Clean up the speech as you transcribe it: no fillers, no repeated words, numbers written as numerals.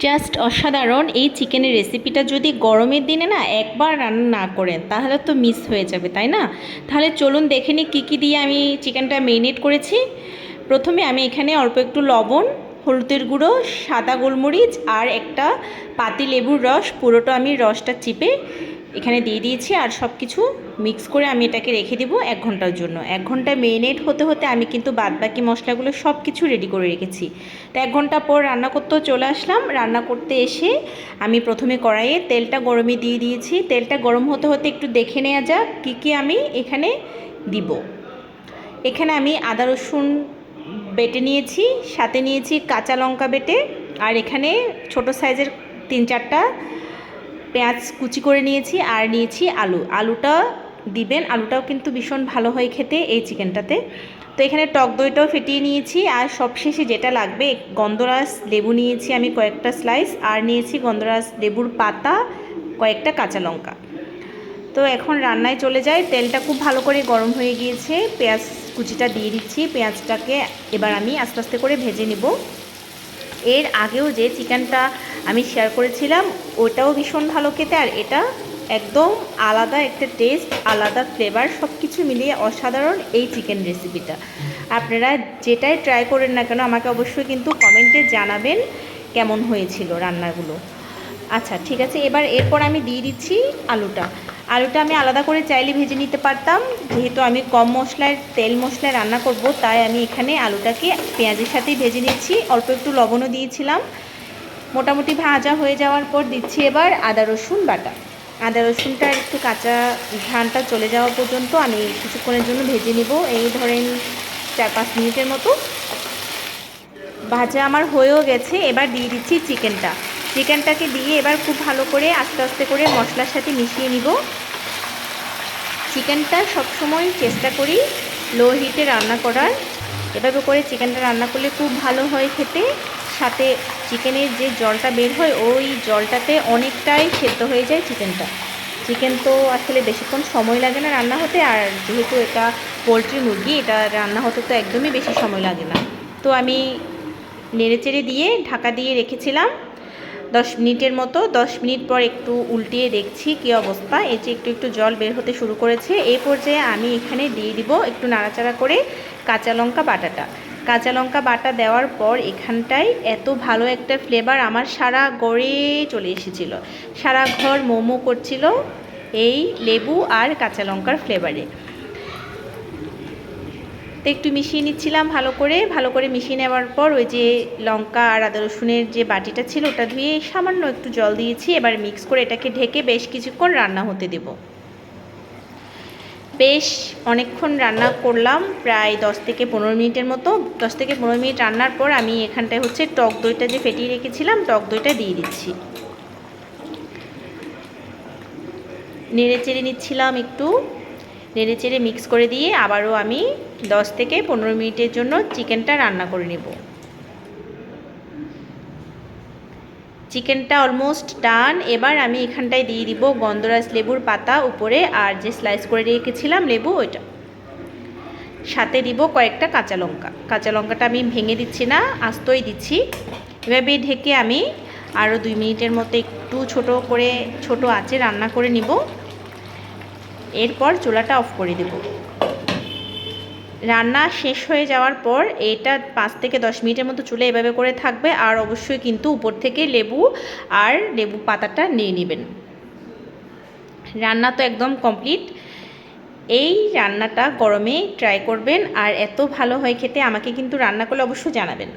Just অসাধারণ। এই চিকেনের রেসিপিটা যদি গরমের দিনে না একবার রান্না না করেন তাহলে তো মিস হয়ে যাবে, তাই না? তাহলে চলুন দেখে নিই কী কী দিয়ে আমি চিকেনটা মেরিনেট করেছি। প্রথমে আমি এখানে অল্প একটু লবণ, হলুদের গুঁড়ো, সাদা গোলমরিচ আর একটা পাতি লেবুর রস, পুরোটা আমি রসটা চিপে এখানে দিয়ে দিয়েছি। আর সব কিছু মিক্স করে আমি এটাকে রেখে দেবো 1 ঘন্টার জন্য। 1 ঘন্টা মেরিনেট হতে হতে আমি কিন্তু বাদবাকি মশলাগুলো সব কিছু রেডি করে রেখেছি। তো 1 ঘন্টা পর রান্না করতেও চলে আসলাম। রান্না করতে এসে আমি প্রথমে কড়াইয়ে তেলটা গরমে দিয়ে দিয়েছি। তেলটা গরম হতে হতে একটু দেখে নেওয়া যাক কী কী আমি এখানে দিব। এখানে আমি আদা রসুন বেটে নিয়েছি, সাথে নিয়েছি কাঁচা লঙ্কা বেটে, আর এখানে ছোট সাইজের 3-4টা পেঁয়াজ কুচি করে নিয়েছি, আর নিয়েছি আলুটা দিবেন। আলুটাও কিন্তু ভীষণ ভালো হয় খেতে এই চিকেনটাতে। তো এখানে টক দইটাও ফেটিয়ে নিয়েছি। আর সবশেষে যেটা লাগবে, গন্ধরাজ লেবু নিয়েছি আমি কয়েকটা স্লাইস, আর নিয়েছি গন্ধরাজ লেবুর পাতা, কয়েকটা কাঁচা লঙ্কা। তো এখন রান্নায় চলে যায়। তেলটা খুব ভালো করে গরম হয়ে গিয়েছে, পেঁয়াজ কুচিটা দিয়ে দিচ্ছি। পেঁয়াজটাকে এবার আমি আস্তে আস্তে করে ভেজে নেব। এর আগেও যে চিকেনটা আমি শেয়ার করেছিলাম ওটাও ভীষণ ভালো খেতে, আর এটা একদম আলাদা একটা টেস্ট, আলাদা ফ্লেভার, সব কিছু মিলিয়ে অসাধারণ এই চিকেন রেসিপিটা। আপনারা যেটাই ট্রাই করেন না কেন আমাকে অবশ্যই কিন্তু কমেন্টে জানাবেন কেমন হয়েছিল রান্নাগুলো। আচ্ছা ঠিক আছে, এরপর আমি দিয়ে দিচ্ছি আলুটা। আমি আলাদা করে চাইলে ভেজে নিতে পারতাম, যেহেতু আমি কম মশলায় তেল মশলায় রান্না করব, তাই আমি এখানে আলুটাকে পেঁয়াজের সাথেই ভেজে নিচ্ছি। অল্প একটু লবণও দিয়েছিলাম। মোটামুটি ভাজা হয়ে যাওয়ার পর দিচ্ছি এবার আদা রসুন বাটা। আদা রসুনটা একটু কাঁচা ঘ্রাণটা চলে যাওয়া পর্যন্ত আমি কিছুক্ষণের জন্য ভেজে নেব। এই ধরেন 4-5 মিনিটের মতো। ভাজা আমার হয়েও গেছে। এবার দিয়ে দিচ্ছি চিকেনটাকে দিয়ে এবার খুব ভালো করে আস্তে আস্তে করে মশলার সাথে মিশিয়ে নিব। চিকেনটা সবসময় চেষ্টা করি লো হিটে রান্না করার। এভাবে করে চিকেনটা রান্না করলে খুব ভালো হয় খেতে। সাথে চিকেনের যে জলটা বের হয় ওই জলটাতে অনেকটাই সেদ্ধ হয়ে যায় চিকেনটা। চিকেন তো আসলে বেশিক্ষণ সময় লাগে না রান্না হতে, আর যেহেতু এটা পোলট্রি মুরগি, এটা রান্না হতে তো একদমই বেশি সময় লাগে না। তো আমি নেড়েচেড়ে দিয়ে ঢাকা দিয়ে রেখেছিলাম 10 মিনিটের মতো। 10 মিনিট পর একটু উল্টিয়ে দেখছি কী অবস্থা। এই যে একটু একটু জল বের হতে শুরু করেছে। এই পর্যায়ে আমি এখানে দিয়ে দিব একটু নাড়াচাড়া করে কাঁচা লঙ্কা বাটাটা। কাঁচা লঙ্কা বাটা দেওয়ার পর এখানটায় এত ভালো একটা ফ্লেভার আমার সারা ঘরে চলে এসেছিল। সারা ঘর মোমো করছিল এই লেবু আর কাঁচা লঙ্কার ফ্লেভারে। তো একটু মিশিয়ে নিচ্ছিলাম ভালো করে মিশিয়ে নেওয়ার পর ওই যে লঙ্কা আর আদা রসুনের যে বাটিটা ছিল ওটা ধুয়ে সামান্য একটু জল দিয়েছি। এবার মিক্স করে এটাকে ঢেকে বেশ কিছুক্ষণ রান্না হতে দেব। বেশ অনেকক্ষণ রান্না করলাম, প্রায় 10 থেকে 15 মিনিটের মতো। 10 থেকে 15 মিনিট রান্নার পর আমি এখানটায় টক দইটা যে ফেটিয়ে রেখেছিলাম টক দইটা দিয়ে দিচ্ছি। নেড়েচেড়ে নিচ্ছিলাম, একটু নেড়েচেড়ে মিক্স করে দিয়ে আবারও আমি 10 থেকে 15 মিনিটের জন্য চিকেনটা রান্না করে নেব। চিকেনটা অলমোস্ট ডান। এবার আমি এখানটায় দিয়ে দিব গন্ধরাজ লেবুর পাতা উপরে, আর যে স্লাইস করে রেখেছিলাম লেবু ওইটা। সাথে দিব কয়েকটা কাঁচা লঙ্কাটা আমি ভেঙে দিচ্ছি না, আস্তই দিচ্ছি। এভাবে ঢেকে আমি আরও 2 মিনিটের মতো একটু ছোট আঁচে রান্না করে নিব। এরপর চুলাটা অফ করে দেব। রান্না শেষ হয়ে যাওয়ার পর এটা 5 থেকে 10 মিনিটের মতো চুলে এভাবে করে থাকবে। আর অবশ্যই কিন্তু উপর থেকে লেবু আর লেবু পাতাটা নিয়ে নেবেন। রান্না তো একদম কমপ্লিট। এই রান্নাটা গরমে ট্রাই করবেন, আর এত ভালো হয় খেতে। আমাকে কিন্তু রান্না করলে অবশ্যই জানাবেন।